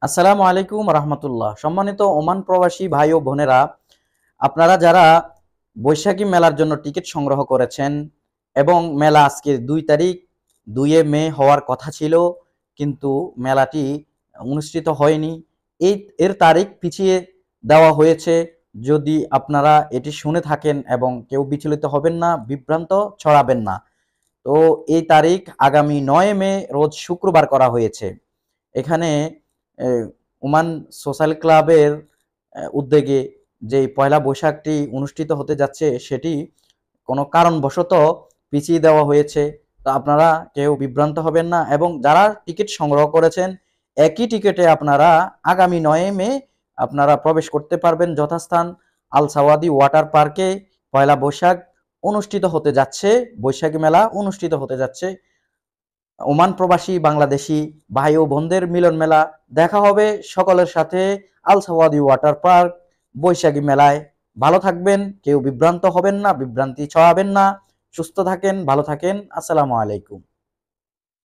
আসসালামু আলাইকুম রহমতুল্লাহ। সম্মানিত ওমান প্রবাসী ভাই ও বোনেরা, আপনারা যারা বৈশাখী মেলার জন্য টিকিট সংগ্রহ করেছেন এবং মেলা আজকে 2 তারিখ 2 মে হওয়ার কথা ছিল, কিন্তু মেলাটি অনুষ্ঠিত হয়নি। এর তারিখ পিছিয়ে দেওয়া হয়েছে। যদি আপনারা এটি শুনে থাকেন এবং কেউ বিচলিত হবেন না, বিভ্রান্ত ছড়াবেন না। তো এই তারিখ আগামী 9 মে রোজ শুক্রবার করা হয়েছে। এখানে এ ওমান সোশ্যাল ক্লাবের উদ্যোগে যে পয়লা বৈশাখটি অনুষ্ঠিত হতে যাচ্ছে, সেটি কোনো কারণবশত পিছিয়ে দেওয়া হয়েছে। তো আপনারা কেউ বিভ্রান্ত হবেন না, এবং যারা টিকিট সংগ্রহ করেছেন একই টিকিটে আপনারা আগামী 9 মে আপনারা প্রবেশ করতে পারবেন যথাস্থান আল সাওয়াদি ওয়াটার পার্কে। পয়লা বৈশাখ অনুষ্ঠিত হতে যাচ্ছে, বৈশাখী মেলা অনুষ্ঠিত হতে যাচ্ছে। ওমান প্রবাসী বাংলাদেশি ভাই ও বোনদের মিলন মেলা। দেখা হবে সকলের সাথে আল সাওয়াদি ওয়াটার পার্ক বৈশাখী মেলায়। ভালো থাকবেন, কেউ বিভ্রান্ত হবেন না, বিভ্রান্তি ছড়াবেন না। সুস্থ থাকেন, ভালো থাকেন। আসসালামু আলাইকুম।